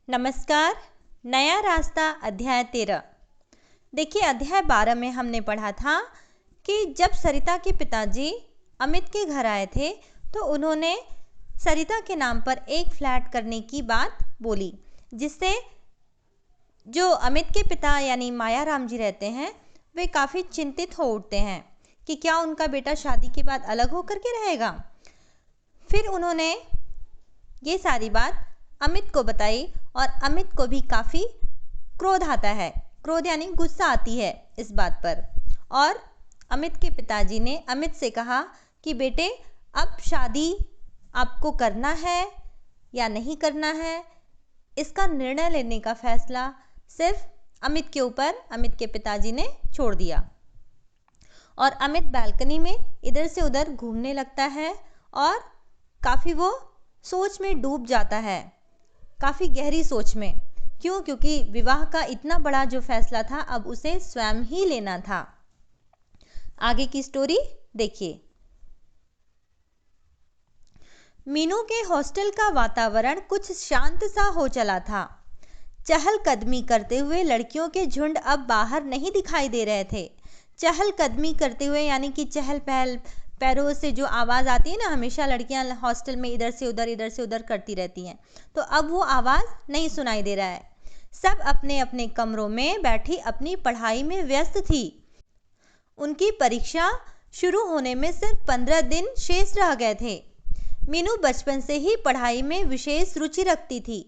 नमस्कार। नया रास्ता अध्याय 13। देखिए, अध्याय 12 में हमने पढ़ा था कि जब सरिता के पिताजी अमित के घर आए थे तो उन्होंने सरिता के नाम पर एक फ्लैट करने की बात बोली, जिससे जो अमित के पिता यानी मायाराम जी रहते हैं वे काफ़ी चिंतित हो उठते हैं कि क्या उनका बेटा शादी के बाद अलग होकर के रहेगा। फिर उन्होंने ये सारी बात अमित को बताई और अमित को भी काफ़ी क्रोध आता है। क्रोध यानी गुस्सा आती है इस बात पर। और अमित के पिताजी ने अमित से कहा कि बेटे, अब शादी आपको करना है या नहीं करना है, इसका निर्णय लेने का फैसला सिर्फ अमित के ऊपर अमित के पिताजी ने छोड़ दिया। और अमित बालकनी में इधर से उधर घूमने लगता है और काफ़ी वो सोच में डूब जाता है, काफ़ी गहरी सोच में। क्यों? क्योंकि विवाह का इतना बड़ा जो फैसला था अब उसे स्वयं ही लेना था। आगे की स्टोरी देखिए। मीनू के हॉस्टल का वातावरण कुछ शांत सा हो चला था। चहलकदमी करते हुए लड़कियों के झुंड अब बाहर नहीं दिखाई दे रहे थे। चहलकदमी करते हुए यानी कि चहल पहल, पैरों से जो आवाज़ आती है ना, हमेशा लड़कियां हॉस्टल में इधर से उधर करती रहती हैं, तो अब वो आवाज़ नहीं सुनाई दे रहा है। सब अपने अपने कमरों में बैठी अपनी पढ़ाई में व्यस्त थी। उनकी परीक्षा शुरू होने में सिर्फ 15 दिन शेष रह गए थे। मीनू बचपन से ही पढ़ाई में विशेष रुचि रखती थी।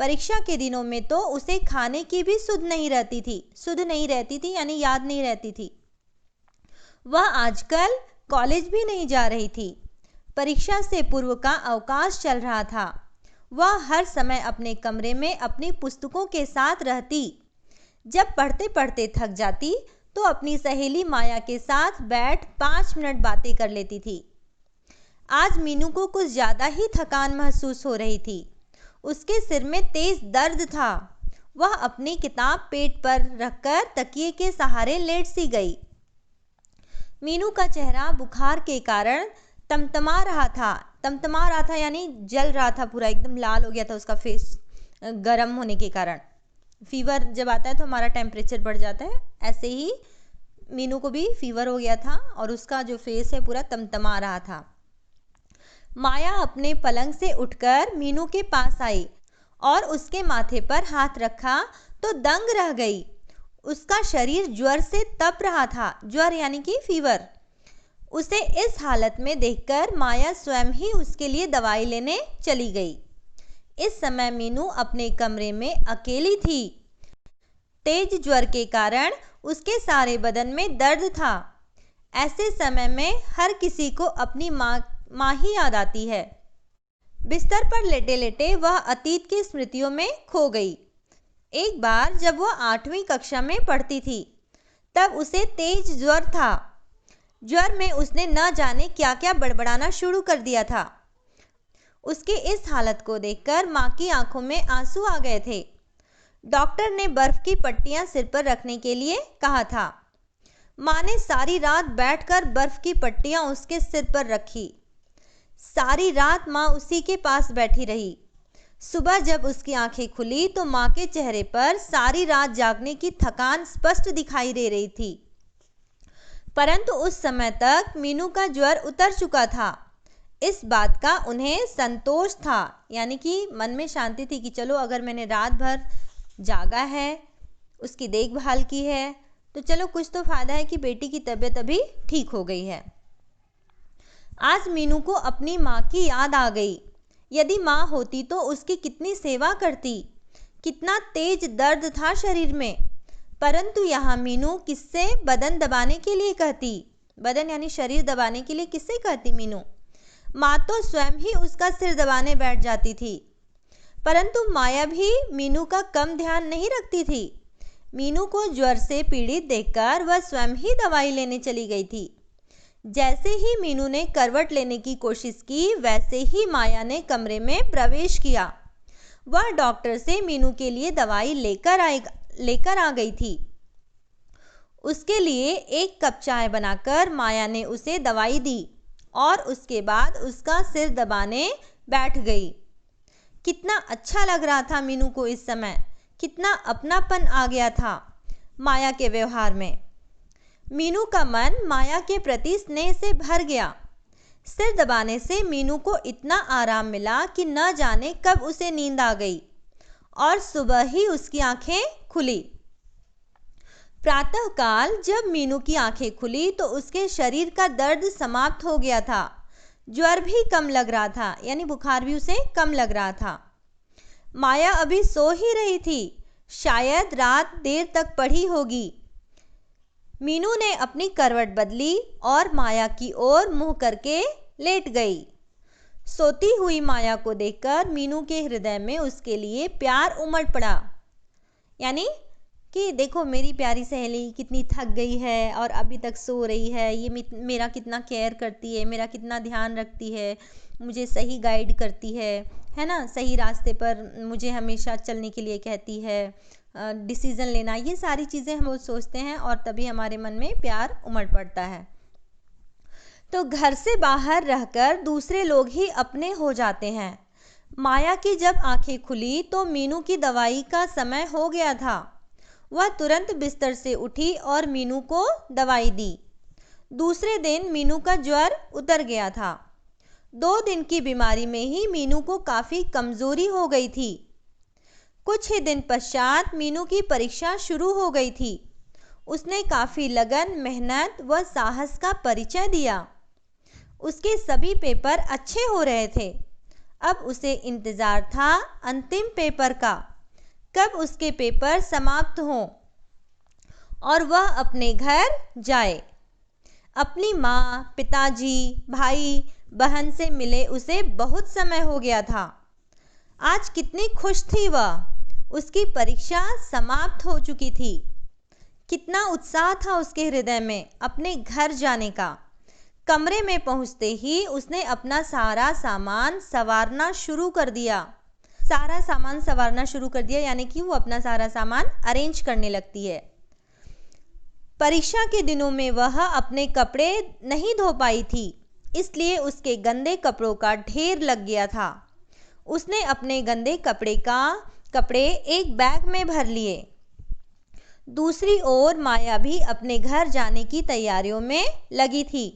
परीक्षा के दिनों में तो उसे खाने की भी सुध नहीं रहती थी यानी याद नहीं रहती थी। वह आजकल कॉलेज भी नहीं जा रही थी। परीक्षा से पूर्व का अवकाश चल रहा था। वह हर समय अपने कमरे में अपनी पुस्तकों के साथ रहती। जब पढ़ते पढ़ते थक जाती तो अपनी सहेली माया के साथ बैठ 5 मिनट बातें कर लेती थी। आज मीनू को कुछ ज़्यादा ही थकान महसूस हो रही थी। उसके सिर में तेज दर्द था। वह अपनी किताब पेट पर रखकर तकिए के सहारे लेट सी गई। मीनू का चेहरा बुखार के कारण तमतमा रहा था यानी जल रहा था, पूरा एकदम लाल हो गया था उसका फेस, गर्म होने के कारण। फीवर जब आता है तो हमारा टेम्परेचर बढ़ जाता है, ऐसे ही मीनू को भी फीवर हो गया था और उसका जो फेस है पूरा तमतमा रहा था। माया अपने पलंग से उठकर मीनू के पास आई और उसके माथे पर हाथ रखा तो दंग रह गई। उसका शरीर ज्वर से तप रहा था। ज्वर यानी कि फीवर। उसे इस हालत में देखकर माया स्वयं ही उसके लिए दवाई लेने चली गई। इस समय मीनू अपने कमरे में अकेली थी। तेज ज्वर के कारण उसके सारे बदन में दर्द था। ऐसे समय में हर किसी को अपनी माँ ही याद आती है। बिस्तर पर लेटे लेटे वह अतीत की स्मृतियों में खो गई। एक बार जब वह 8वीं कक्षा में पढ़ती थी तब उसे तेज ज्वर था। ज्वर में उसने न जाने क्या क्या बड़बड़ाना शुरू कर दिया था। उसकी इस हालत को देखकर माँ की आंखों में आंसू आ गए थे। डॉक्टर ने बर्फ की पट्टियां सिर पर रखने के लिए कहा था। माँ ने सारी रात बैठकर बर्फ की पट्टियां उसके सिर पर रखी। सारी रात माँ उसी के पास बैठी रही। सुबह जब उसकी आंखें खुली तो माँ के चेहरे पर सारी रात जागने की थकान स्पष्ट दिखाई दे रही थी। परंतु उस समय तक मीनू का ज्वर उतर चुका था। इस बात का उन्हें संतोष था, यानी कि मन में शांति थी कि चलो, अगर मैंने रात भर जागा है, उसकी देखभाल की है, तो चलो कुछ तो फायदा है कि बेटी की तबीयत अभी ठीक हो गई है। आज मीनू को अपनी माँ की याद आ गई। यदि माँ होती तो उसकी कितनी सेवा करती। कितना तेज दर्द था शरीर में, परंतु यहाँ मीनू किससे बदन दबाने के लिए कहती। बदन यानी शरीर दबाने के लिए किससे कहती मीनू? माँ तो स्वयं ही उसका सिर दबाने बैठ जाती थी। परंतु माया भी मीनू का कम ध्यान नहीं रखती थी। मीनू को ज्वर से पीड़ित देखकर वह स्वयं ही दवाई लेने चली गई थी। जैसे ही मीनू ने करवट लेने की कोशिश की वैसे ही माया ने कमरे में प्रवेश किया। वह डॉक्टर से मीनू के लिए दवाई लेकर आ गई थी। उसके लिए 1 कप चाय बनाकर माया ने उसे दवाई दी और उसके बाद उसका सिर दबाने बैठ गई। कितना अच्छा लग रहा था मीनू को इस समय, कितना अपनापन आ गया था माया के व्यवहार में। मीनू का मन माया के प्रति स्नेह से भर गया। सिर दबाने से मीनू को इतना आराम मिला कि न जाने कब उसे नींद आ गई और सुबह ही उसकी आंखें खुली। प्रातःकाल जब मीनू की आंखें खुली तो उसके शरीर का दर्द समाप्त हो गया था। ज्वर भी कम लग रहा था, यानी बुखार भी उसे कम लग रहा था। माया अभी सो ही रही थी, शायद रात देर तक पड़ी होगी। मीनू ने अपनी करवट बदली और माया की ओर मुंह करके लेट गई। सोती हुई माया को देखकर मीनू के हृदय में उसके लिए प्यार उमड़ पड़ा, यानी कि देखो मेरी प्यारी सहेली कितनी थक गई है और अभी तक सो रही है, ये मेरा कितना केयर करती है, मेरा कितना ध्यान रखती है, मुझे सही गाइड करती है ना, सही रास्ते पर मुझे हमेशा चलने के लिए कहती है, डिसीज़न लेना, ये सारी चीज़ें हम सोचते हैं और तभी हमारे मन में प्यार उमड़ पड़ता है। तो घर से बाहर रहकर दूसरे लोग ही अपने हो जाते हैं। माया की जब आंखें खुली तो मीनू की दवाई का समय हो गया था। वह तुरंत बिस्तर से उठी और मीनू को दवाई दी। दूसरे दिन मीनू का ज्वर उतर गया था। 2 दिन की बीमारी में ही मीनू को काफ़ी कमज़ोरी हो गई थी। कुछ ही दिन पश्चात मीनू की परीक्षा शुरू हो गई थी। उसने काफ़ी लगन, मेहनत व साहस का परिचय दिया। उसके सभी पेपर अच्छे हो रहे थे। अब उसे इंतज़ार था अंतिम पेपर का, कब उसके पेपर समाप्त हों और वह अपने घर जाए। अपनी माँ, पिताजी, भाई, बहन से मिले उसे बहुत समय हो गया था। आज कितनी खुश थी वह, उसकी परीक्षा समाप्त हो चुकी थी। कितना उत्साह था उसके हृदय में अपने घर जाने का। कमरे में पहुंचते ही उसने अपना सारा सामान संवारना शुरू कर दिया। यानी कि वो अपना सारा सामान अरेंज करने लगती है। परीक्षा के दिनों में वह अपने कपड़े नहीं धो पाई थी, इसलिए उसके गंदे कपड़ों का ढेर लग गया था। उसने अपने गंदे कपड़े एक बैग में भर लिए। दूसरी ओर माया भी अपने घर जाने की तैयारियों में लगी थी।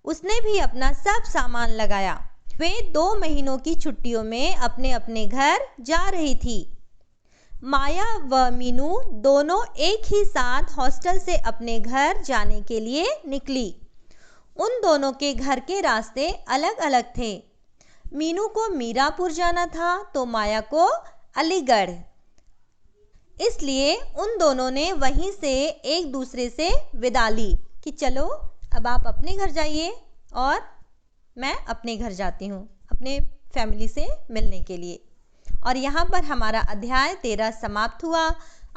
उसने भी अपना सब सामान लगाया। वे 2 महीनों की छुट्टियों में अपने अपने घर जा रही थी। माया व मीनू दोनों एक ही साथ हॉस्टल से अपने घर जाने के लिए निकली। उन दोनों के घर के रास्ते अलग अलग थे। मीनू को मीरापुर जाना था तो माया को अलीगढ़। इसलिए उन दोनों ने वहीं से एक दूसरे से विदा ली कि चलो अब आप अपने घर जाइए और मैं अपने घर जाती हूँ अपने फैमिली से मिलने के लिए। और यहाँ पर हमारा अध्याय 13 समाप्त हुआ।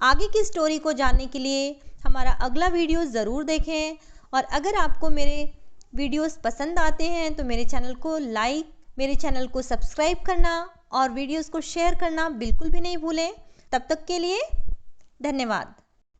आगे की स्टोरी को जानने के लिए हमारा अगला वीडियो ज़रूर देखें। और अगर आपको मेरे वीडियोस पसंद आते हैं तो मेरे चैनल को सब्सक्राइब करना और वीडियोस को शेयर करना बिल्कुल भी नहीं भूलें। तब तक के लिए धन्यवाद।